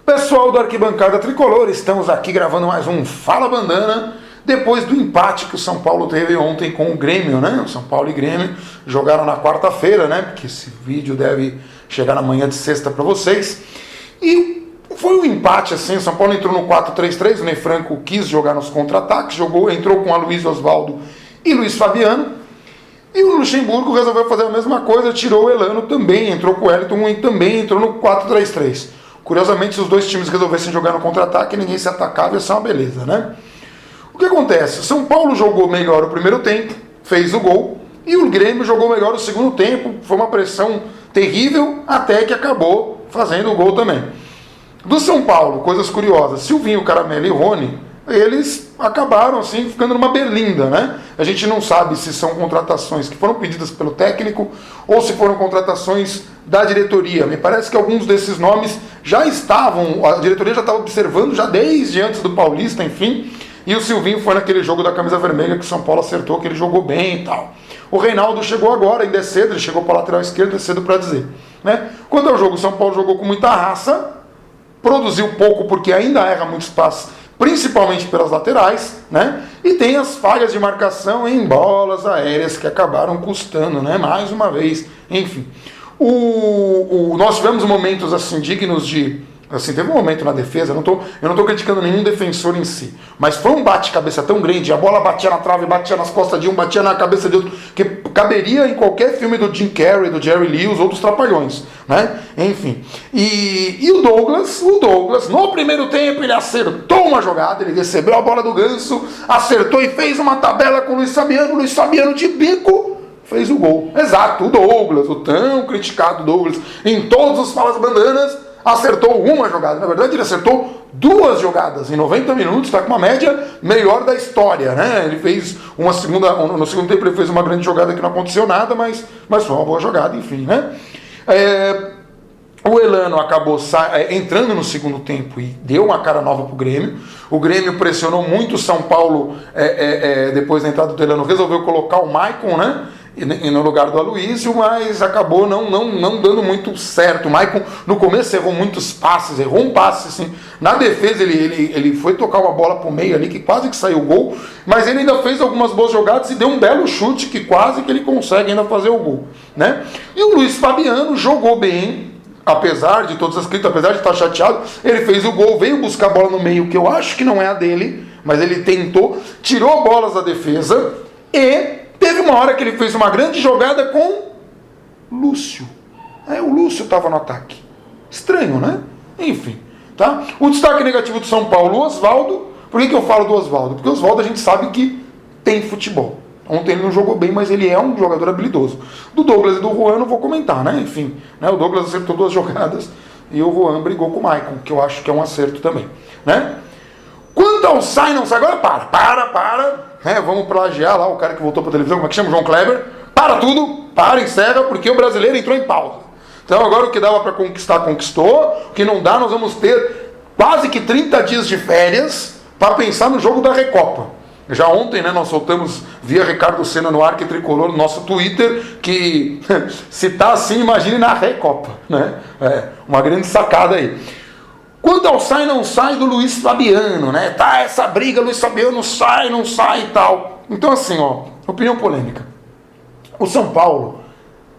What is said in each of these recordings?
Pessoal do Arquibancada Tricolor, estamos aqui gravando mais um Fala Bandana, depois do empate que o São Paulo teve ontem com o Grêmio, né? O São Paulo e Grêmio jogaram na quarta-feira, né? Porque esse vídeo deve chegar na manhã de sexta para vocês. E foi um empate assim, o São Paulo entrou no 4-3-3, o Ney Franco quis jogar nos contra-ataques, entrou com Aloysio Osvaldo e Luiz Fabiano. E o Luxemburgo resolveu fazer a mesma coisa, tirou o Elano também, entrou com o Wellington e também entrou no 4-3-3. Curiosamente, se os dois times resolvessem jogar no contra-ataque, ninguém se atacava, ia ser uma beleza, né? O que acontece? O São Paulo jogou melhor o primeiro tempo, fez o gol, e o Grêmio jogou melhor o segundo tempo, foi uma pressão terrível, até que acabou fazendo o gol também. Do São Paulo, coisas curiosas, Silvinho, Caramelo e Rony, eles acabaram assim ficando numa berlinda, né? A gente não sabe se são contratações que foram pedidas pelo técnico ou se foram contratações da diretoria. Me parece que alguns desses nomes já estavam, a diretoria já estava observando já desde antes do Paulista, enfim, e o Silvinho foi naquele jogo da camisa vermelha que o São Paulo acertou, que ele jogou bem e tal. O Reinaldo chegou agora, ainda é cedo, ele chegou para a lateral esquerda, é cedo para dizer, né? Quanto ao jogo, o São Paulo jogou com muita raça, produziu pouco porque ainda erra muitos passes, principalmente pelas laterais, né? E tem as falhas de marcação em bolas aéreas que acabaram custando, né? Mais uma vez, enfim. Nós tivemos momentos assim dignos de... Assim, teve um momento na defesa, eu não tô criticando nenhum defensor em si, mas foi um bate-cabeça tão grande, a bola batia na trave, batia nas costas de um, batia na cabeça de outro, que caberia em qualquer filme do Jim Carrey, do Jerry Lee, os outros trapalhões, né? Enfim. E o Douglas, no primeiro tempo, ele acertou uma jogada, ele recebeu a bola do Ganso, acertou e fez uma tabela com o Luiz Fabiano de bico, fez o gol. Exato, o Douglas, o tão criticado Douglas, em todos os Falas Bandanas, acertou uma jogada. Na verdade, ele acertou duas jogadas em 90 minutos, está com uma média melhor da história, né? Ele fez uma segunda, no segundo tempo ele fez uma grande jogada que não aconteceu nada, mas foi uma boa jogada, enfim, né? O Elano acabou entrando no segundo tempo e deu uma cara nova para o Grêmio. O Grêmio pressionou muito o São Paulo, depois da entrada do Elano, resolveu colocar o Maicon, né? No lugar do Aloysio, mas acabou não dando muito certo. O Maicon no começo errou muitos passes, errou um passe assim. Na defesa ele foi tocar uma bola pro meio ali que quase que saiu o gol, mas ele ainda fez algumas boas jogadas e deu um belo chute que quase que ele consegue ainda fazer o gol, né? E o Luiz Fabiano jogou bem, apesar de todas as críticas, apesar de estar chateado, ele fez o gol, veio buscar a bola no meio, que eu acho que não é a dele, mas ele tentou, tirou bolas da defesa e teve uma hora que ele fez uma grande jogada com Lúcio. O Lúcio estava no ataque. Estranho, né? Enfim. Tá? O destaque negativo do São Paulo, o Osvaldo. Por que eu falo do Osvaldo? Porque o Osvaldo a gente sabe que tem futebol. Ontem ele não jogou bem, mas ele é um jogador habilidoso. Do Douglas e do Juan não vou comentar, né? Enfim, né? O Douglas acertou duas jogadas e o Juan brigou com o Maicon, que eu acho que é um acerto também, né? Quanto ao sai, não sai, agora para. Vamos plagiar lá o cara que voltou para a televisão, como é que chama? João Kleber. Para tudo, encerra, porque o brasileiro entrou em pausa. Então agora o que dava para conquistar, conquistou. O que não dá, nós vamos ter quase que 30 dias de férias para pensar no jogo da Recopa. Já ontem, né, nós soltamos via Ricardo Senna no Arque Tricolor, no nosso Twitter, que se tá assim, imagine na Recopa, né? Uma grande sacada aí. Quanto ao sai, não sai do Luiz Fabiano, né? Tá essa briga, Luiz Fabiano sai, não sai e tal. Então assim, opinião polêmica. O São Paulo,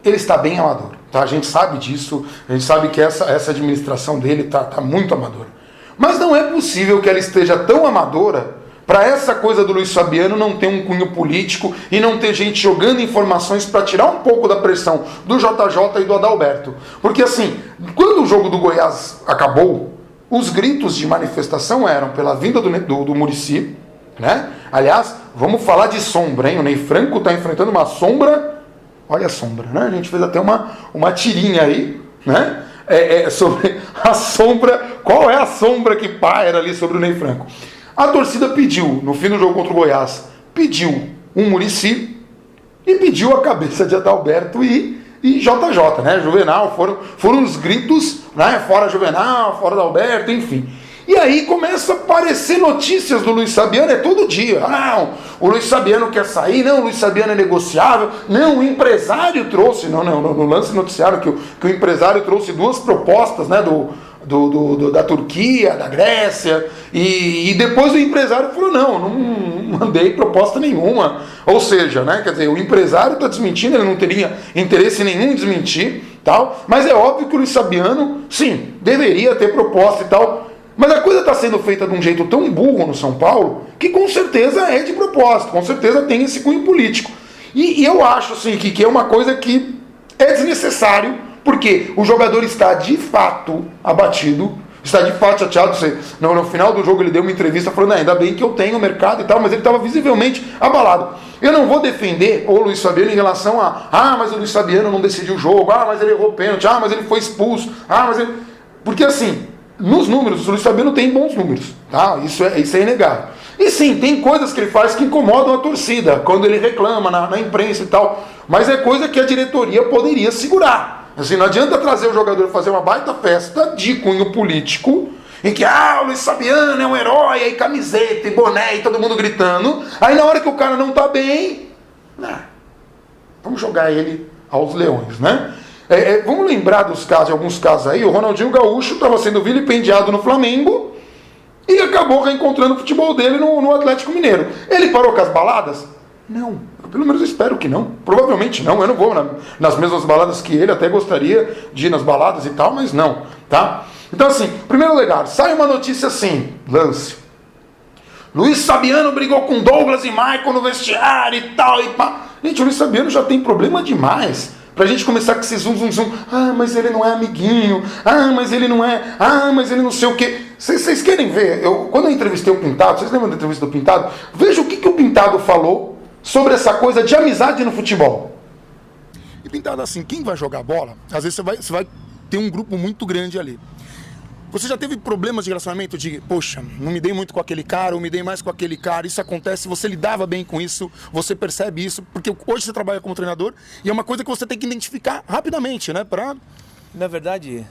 ele está bem amador, tá? A gente sabe disso, a gente sabe que essa administração dele tá muito amadora. Mas não é possível que ela esteja tão amadora para essa coisa do Luiz Fabiano não ter um cunho político e não ter gente jogando informações para tirar um pouco da pressão do JJ e do Adalberto. Porque assim, quando o jogo do Goiás acabou, os gritos de manifestação eram pela vinda do Muricy, né? Aliás, vamos falar de sombra, hein? O Ney Franco está enfrentando uma sombra. Olha a sombra, né? A gente fez até uma tirinha aí, né? Sobre a sombra. Qual é a sombra que paira ali sobre o Ney Franco? A torcida pediu, no fim do jogo contra o Goiás, pediu um Muricy e pediu a cabeça de Adalberto e JJ, né? Juvenal, foram os gritos, né? Fora Juvenal, fora Adalberto, enfim. E aí começa a aparecer notícias do Luiz Fabiano, todo dia. Não, o Luiz Fabiano quer sair, não, o Luiz Fabiano é negociável, não, o empresário trouxe, no lance noticiário que o empresário trouxe duas propostas, né, da Turquia, da Grécia, e depois o empresário falou, não mandei proposta nenhuma. Ou seja, né, quer dizer, o empresário está desmentindo, ele não teria interesse nenhum em desmentir, tal, mas é óbvio que o Luiz Fabiano, sim, deveria ter proposta e tal, mas a coisa está sendo feita de um jeito tão burro no São Paulo, que com certeza é de propósito, com certeza tem esse cunho político. E eu acho assim, que é uma coisa que é desnecessário, porque o jogador está de fato abatido, está de fato chateado. No final do jogo ele deu uma entrevista falando, ainda bem que eu tenho mercado e tal, mas ele estava visivelmente abalado. Eu não vou defender o Luiz Fabiano em relação mas o Luiz Fabiano não decidiu o jogo, mas ele errou pênalti, mas ele foi expulso, porque assim, nos números, o Luiz Fabiano tem bons números, tá? Isso é inegável. E sim, tem coisas que ele faz que incomodam a torcida, quando ele reclama na imprensa e tal, mas é coisa que a diretoria poderia segurar. Assim, não adianta trazer o jogador e fazer uma baita festa de cunho político, em que, o Luiz Fabiano é um herói, aí camiseta e boné e todo mundo gritando, aí na hora que o cara não tá bem, vamos jogar ele aos leões, né? Vamos lembrar de alguns casos aí. O Ronaldinho Gaúcho estava sendo vilipendiado no Flamengo e acabou reencontrando o futebol dele no Atlético Mineiro. Ele parou com as baladas? Não. Pelo menos eu espero que não. Provavelmente não. Eu não vou nas mesmas baladas que ele. Até gostaria de ir nas baladas e tal, mas não. Tá? Então assim, primeiro lugar, sai uma notícia assim, lance. Luiz Fabiano brigou com Douglas e Maicon no vestiário e tal. Gente, o Luiz Fabiano já tem problema demais pra gente começar com esse zum. Mas ele não é amiguinho. Mas ele não é. Mas ele não sei o quê. Vocês querem ver? Quando eu entrevistei o Pintado, vocês lembram da entrevista do Pintado? Veja o que o Pintado falou sobre essa coisa de amizade no futebol. E Pintado, assim, quem vai jogar bola, às vezes você vai ter um grupo muito grande ali. Você já teve problemas de relacionamento de, poxa, não me dei muito com aquele cara, ou me dei mais com aquele cara, isso acontece, você lidava bem com isso, você percebe isso, porque hoje você trabalha como treinador e é uma coisa que você tem que identificar rapidamente, né? Na verdade,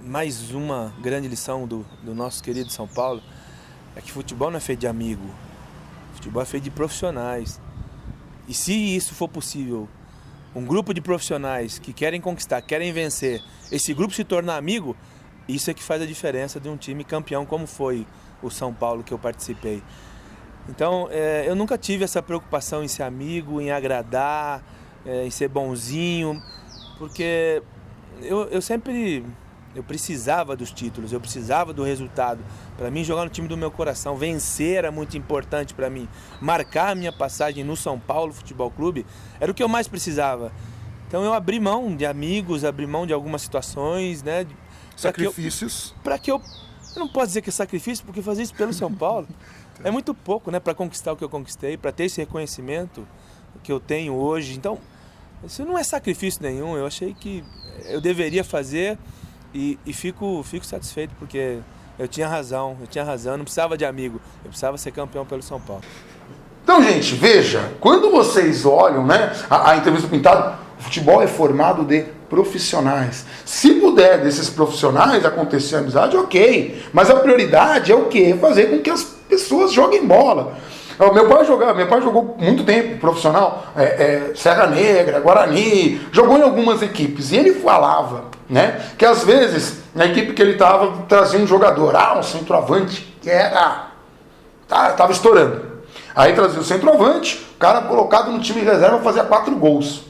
mais uma grande lição do nosso querido São Paulo é que futebol não é feito de amigo, futebol é feito de profissionais. E se isso for possível, um grupo de profissionais que querem conquistar, querem vencer, esse grupo se tornar amigo, isso é que faz a diferença de um time campeão como foi o São Paulo que eu participei. Então, eu nunca tive essa preocupação em ser amigo, em agradar, em ser bonzinho, porque eu precisava dos títulos, eu precisava do resultado. Para mim, jogar no time do meu coração, vencer era muito importante para mim. Marcar a minha passagem no São Paulo Futebol Clube era o que eu mais precisava. Então eu abri mão de amigos, abri mão de algumas situações, né? Sacrifícios. Eu não posso dizer que é sacrifício, porque fazer isso pelo São Paulo é muito pouco, né? Para conquistar o que eu conquistei, para ter esse reconhecimento que eu tenho hoje. Então, isso não é sacrifício nenhum. Eu achei que eu deveria fazer e fico satisfeito, porque eu tinha razão, não precisava de amigo, eu precisava ser campeão pelo São Paulo. Então, gente, veja, quando vocês olham, né, a entrevista do Pintado, o futebol é formado de profissionais. Se puder desses profissionais acontecer amizade, ok, mas a prioridade é o quê? Fazer com que as pessoas joguem bola. Meu pai jogou muito tempo profissional, Serra Negra, Guarani, jogou em algumas equipes, e ele falava, né, que às vezes na equipe que ele estava trazia um jogador, um centroavante que estava estourando. Aí trazia o centroavante, o cara colocado no time de reserva fazia 4 gols.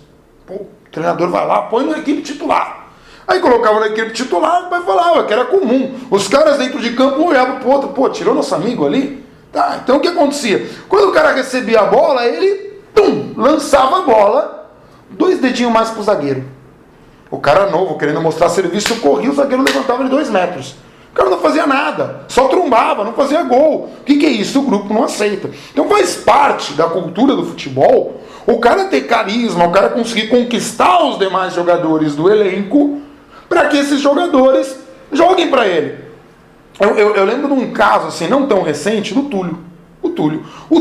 O treinador vai lá, põe na equipe titular. Aí colocava na equipe titular, o pai falava que era comum. Os caras dentro de campo olhavam pro outro, tirou nosso amigo ali? Tá, então o que acontecia? Quando o cara recebia a bola, ele lançava a bola, 2 dedinhos mais pro zagueiro. O cara novo, querendo mostrar serviço, corria, o zagueiro levantava de 2 metros. O cara não fazia nada, só trombava, não fazia gol. O que é isso? O grupo não aceita. Então faz parte da cultura do futebol o cara ter carisma, o cara conseguir conquistar os demais jogadores do elenco para que esses jogadores joguem para ele. Eu lembro de um caso, assim, não tão recente, do Túlio. O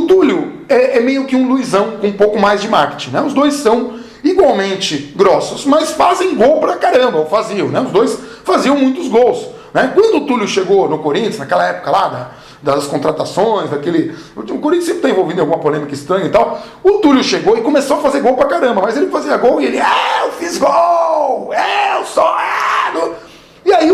Túlio é meio que um Luizão com um pouco mais de marketing, né? Os dois são igualmente grossos, mas fazem gol pra caramba, ou faziam, né? Os dois faziam muitos gols, né? Quando o Túlio chegou no Corinthians, naquela época lá das contratações, o Corinthians sempre está envolvido em alguma polêmica estranha e tal, o Túlio chegou e começou a fazer gol pra caramba, mas ele fazia gol e ele, eu fiz gol, eu sou... E aí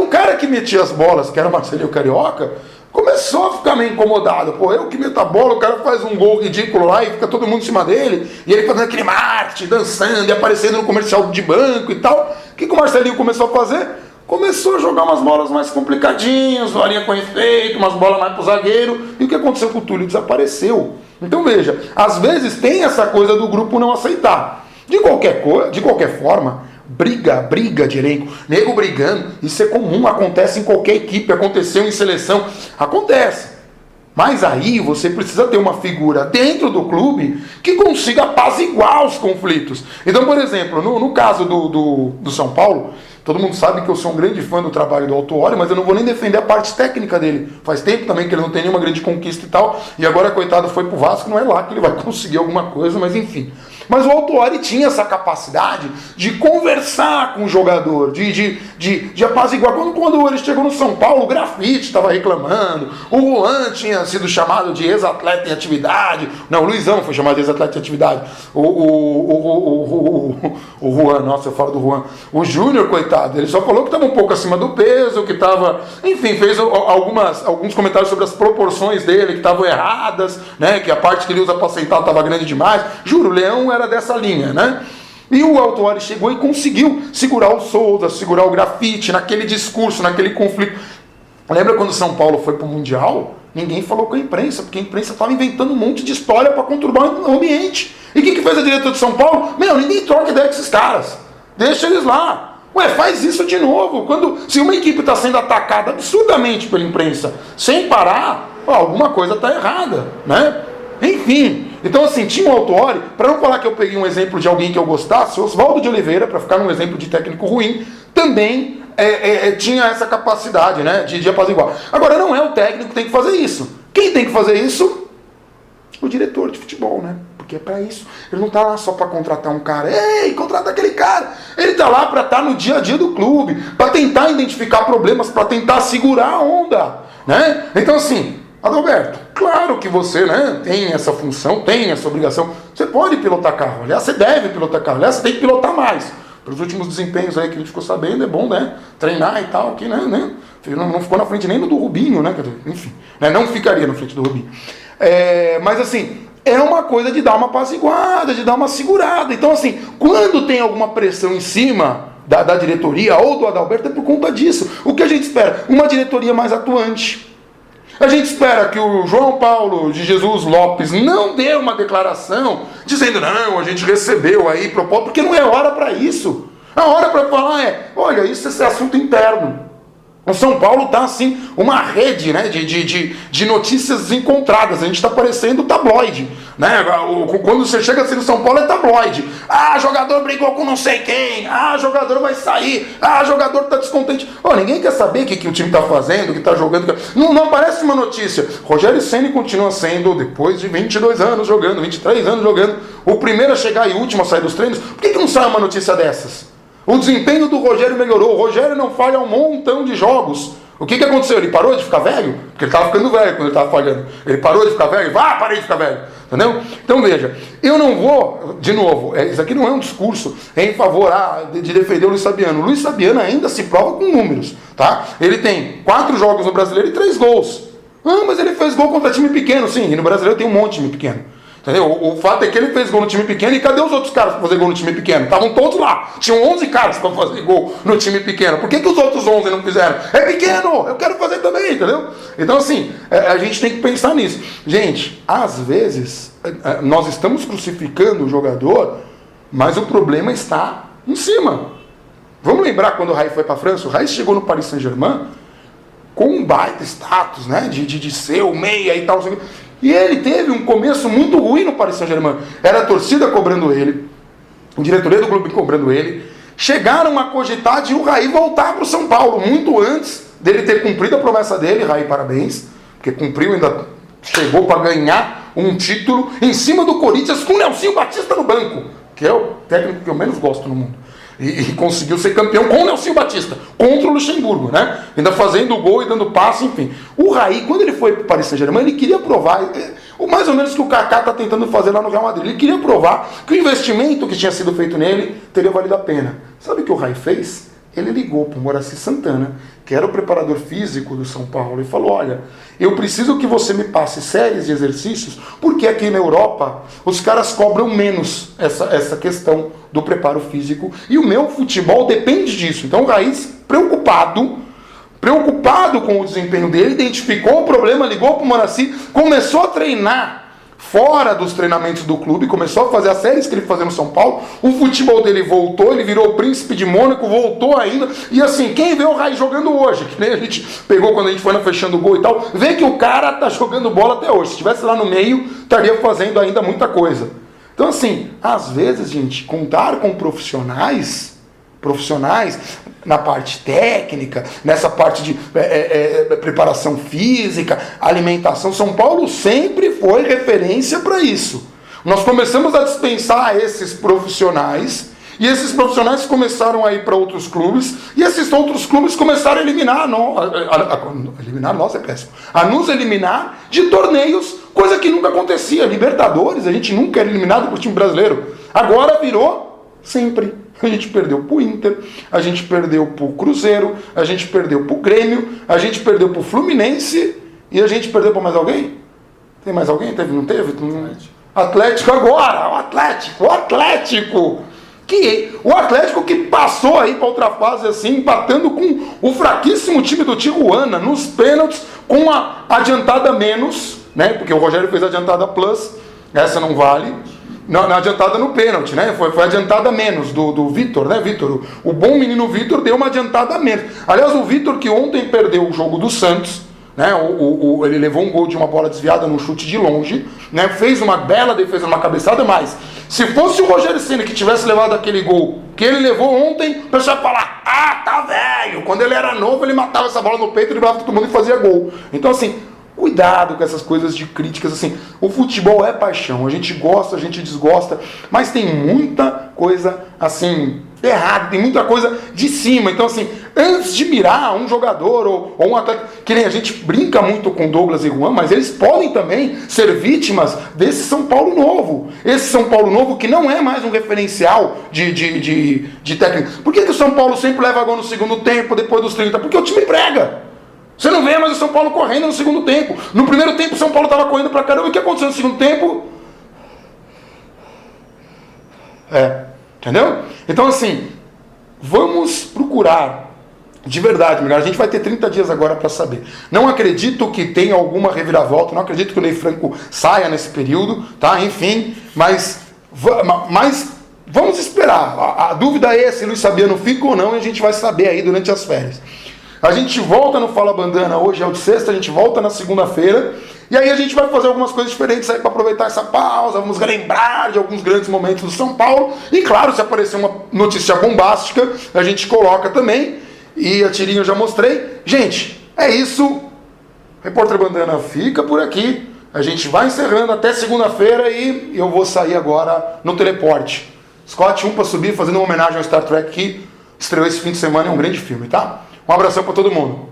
metia as bolas, que era Marcelinho Carioca, começou a ficar meio incomodado. Pô, eu que meto a bola, o cara faz um gol ridículo lá e fica todo mundo em cima dele, e ele fazendo aquele marketing, dançando e aparecendo no comercial de banco e tal. O que o Marcelinho começou a fazer? Começou a jogar umas bolas mais complicadinhas, varinha com efeito, umas bolas mais pro zagueiro, e o que aconteceu com o Túlio? Desapareceu. Então veja, às vezes tem essa coisa do grupo não aceitar. De qualquer forma, briga de elenco, nego brigando, isso é comum, acontece em qualquer equipe, aconteceu em seleção, acontece. Mas aí você precisa ter uma figura dentro do clube que consiga apaziguar os conflitos. Então, por exemplo, no caso do São Paulo, todo mundo sabe que eu sou um grande fã do trabalho do Autuori, mas eu não vou nem defender a parte técnica dele. Faz tempo também que ele não tem nenhuma grande conquista e tal, e agora, coitado, foi pro Vasco, não é lá que ele vai conseguir alguma coisa, mas enfim. Mas o Autuori tinha essa capacidade de conversar com o jogador, de apaziguar. Quando ele chegou no São Paulo, o Grafite estava reclamando, o Juan tinha sido chamado de ex-atleta em atividade. Não, o Luizão foi chamado de ex-atleta em atividade. O Juan, nossa, eu falo do Juan. O Júnior, coitado, ele só falou que estava um pouco acima do peso, que estava... Enfim, fez alguns comentários sobre as proporções dele, que estavam erradas, né? Que a parte que ele usa para sentar estava grande demais. Juro, o Leão era dessa linha, né? E o Autuori chegou e conseguiu segurar o Souza, segurar o Grafite, naquele discurso, naquele conflito. Lembra quando o São Paulo foi pro Mundial? Ninguém falou com a imprensa, porque a imprensa estava inventando um monte de história para conturbar o ambiente. E o que fez a diretora de São Paulo? Ninguém troca ideia com esses caras. Deixa eles lá. Ué, faz isso de novo. Se uma equipe está sendo atacada absurdamente pela imprensa, sem parar, alguma coisa está errada, né? Enfim, então assim, tinha um Autuori, para não falar que eu peguei um exemplo de alguém que eu gostasse, Oswaldo de Oliveira, para ficar num exemplo de técnico ruim, também tinha essa capacidade, né, de apaziguar. Agora, não é o técnico que tem que fazer isso. Quem tem que fazer isso? O diretor de futebol, né? Porque é para isso. Ele não está lá só para contratar um cara. Ei, contrata aquele cara. Ele está lá para estar no dia a dia do clube, para tentar identificar problemas, para tentar segurar a onda, né? Então assim, Adalberto, claro que você, né, tem essa função, tem essa obrigação. Você pode pilotar carro, aliás, você deve pilotar carro, aliás, você tem que pilotar mais. Pelos últimos desempenhos aí que a gente ficou sabendo, é bom, né, treinar e tal, que, né, não ficou na frente nem do Rubinho, né, enfim, né, não ficaria na frente do Rubinho. Mas assim, é uma coisa de dar uma apaziguada, de dar uma segurada. Então assim, quando tem alguma pressão em cima da diretoria ou do Adalberto, é por conta disso. O que a gente espera? Uma diretoria mais atuante. A gente espera que o João Paulo de Jesus Lopes não dê uma declaração dizendo, não, a gente recebeu aí proposta, porque não é hora para isso. A hora para falar olha, isso é assunto interno. O São Paulo está assim, uma rede, né, de notícias encontradas. A gente está parecendo tabloide, né? Quando você chega assim no São Paulo é tabloide. Ah, jogador brigou com não sei quem. Ah, jogador vai sair. Ah, jogador está descontente. Ninguém quer saber o que o time está fazendo, o que está jogando. Não aparece uma notícia. Rogério Ceni continua sendo, depois de 22 anos jogando, 23 anos jogando, o primeiro a chegar e o último a sair dos treinos. Por que não sai uma notícia dessas? O desempenho do Rogério melhorou. O Rogério não falha um montão de jogos. O que aconteceu? Ele parou de ficar velho? Porque ele estava ficando velho quando ele estava falhando. Ele parou de ficar velho? Parei de ficar velho. Entendeu? Então veja, eu não vou, de novo, isso aqui não é um discurso em favor de defender o Luiz Fabiano. O Luiz Fabiano ainda se prova com números, tá? Ele tem 4 jogos no Brasileiro e 3 gols. Mas ele fez gol contra time pequeno, sim. E no Brasileiro tem um monte de time pequeno. Entendeu? O fato é que ele fez gol no time pequeno e cadê os outros caras para fazer gol no time pequeno? Estavam todos lá. Tinham 11 caras para fazer gol no time pequeno. Por que os outros 11 não fizeram? É pequeno! Eu quero fazer também, entendeu? Então assim, a gente tem que pensar nisso. Gente, às vezes, nós estamos crucificando o jogador, mas o problema está em cima. Vamos lembrar quando o Raí foi para a França? O Raí chegou no Paris Saint-Germain com um baita status, né? De ser o meia e tal. E ele teve um começo muito ruim no Paris Saint-Germain. Era a torcida cobrando ele, a diretoria do clube cobrando ele. Chegaram a cogitar de o Raí voltar para o São Paulo, muito antes dele ter cumprido a promessa dele. Raí, parabéns, porque cumpriu, ainda chegou para ganhar um título em cima do Corinthians com o Nelsinho Batista no banco, que é o técnico que eu menos gosto no mundo. E conseguiu ser campeão com o Nelsinho Batista, contra o Luxemburgo, né? Ainda fazendo gol e dando passe, enfim. O Raí, quando ele foi para o Paris Saint-Germain, ele queria provar, mais ou menos o que o Kaká está tentando fazer lá no Real Madrid. Ele queria provar que o investimento que tinha sido feito nele teria valido a pena. Sabe o que o Raí fez? Ele ligou para o Moraci Santana, que era o preparador físico do São Paulo, e falou: olha, eu preciso que você me passe séries de exercícios, porque aqui na Europa os caras cobram menos essa questão do preparo físico, e o meu futebol depende disso. Então o Raiz, preocupado com o desempenho dele, identificou o problema, ligou para o Moraci, começou a treinar fora dos treinamentos do clube, começou a fazer as séries que ele fazia no São Paulo, o futebol dele voltou, ele virou o príncipe de Mônaco, voltou ainda, e assim, quem vê o Raiz jogando hoje, que nem a gente pegou quando a gente foi na fechando o gol e tal, vê que o cara tá jogando bola até hoje. Se estivesse lá no meio, estaria fazendo ainda muita coisa. Então assim, às vezes, gente, contar com profissionais na parte técnica, nessa parte de preparação física, alimentação. São Paulo sempre foi referência para isso. Nós começamos a dispensar esses profissionais, e esses profissionais começaram a ir para outros clubes, e esses outros clubes começaram a eliminar nós, é péssimo, a nos eliminar de torneios, coisa que nunca acontecia. Libertadores, a gente nunca era eliminado por time brasileiro. Agora virou sempre. A gente perdeu pro Inter, a gente perdeu pro Cruzeiro, a gente perdeu pro Grêmio, a gente perdeu pro Fluminense, e a gente perdeu para mais alguém? Tem mais alguém? Teve? Não teve? Atlético agora! O Atlético que passou aí para outra fase assim, empatando com o fraquíssimo time do Tijuana, nos pênaltis, com uma adiantada menos, né? Porque o Rogério fez adiantada plus, essa não vale. Não, adiantada no pênalti, né? Foi adiantada menos do Vitor, né, Vitor? O bom menino Vitor deu uma adiantada menos. Aliás, o Vitor, que ontem perdeu o jogo do Santos, né? Ele levou um gol de uma bola desviada num chute de longe, né? Fez uma bela defesa, uma cabeçada, mas se fosse o Rogério Ceni que tivesse levado aquele gol que ele levou ontem, o pessoal ia falar: ah, tá velho. Quando ele era novo, ele matava essa bola no peito, driblava todo mundo e fazia gol. Então, assim, cuidado com essas coisas de críticas, assim. O futebol é paixão, a gente gosta, a gente desgosta, mas tem muita coisa, assim, errada, tem muita coisa de cima. Então, assim, antes de mirar um jogador ou um atleta, que nem a gente brinca muito com Douglas e Juan, mas eles podem também ser vítimas desse São Paulo novo. Esse São Paulo novo que não é mais um referencial de técnico. Por que o São Paulo sempre leva gol no segundo tempo, depois dos 30? Porque o time prega. Você não vê mais o São Paulo correndo no segundo tempo. No primeiro tempo o São Paulo estava correndo pra caramba. E o que aconteceu no segundo tempo? Entendeu? Então assim, vamos procurar de verdade, melhor. A gente vai ter 30 dias agora para saber. Não acredito que tenha alguma reviravolta. Não acredito que o Ney Franco saia nesse período, tá? Enfim, mas vamos esperar. A dúvida é se Luiz Fabiano fica ou não, e a gente vai saber aí durante as férias. A gente volta no Fala Bandana, hoje é o de sexta, a gente volta na segunda-feira, e aí a gente vai fazer algumas coisas diferentes aí para aproveitar essa pausa, vamos lembrar de alguns grandes momentos do São Paulo, e claro, se aparecer uma notícia bombástica, a gente coloca também, e a tirinha eu já mostrei. Gente, é isso, Repórter Bandana fica por aqui, a gente vai encerrando até segunda-feira, e eu vou sair agora no teleporte. Scott 1 para subir, fazendo uma homenagem ao Star Trek que estreou esse fim de semana, é um grande filme, tá? Um abração para todo mundo.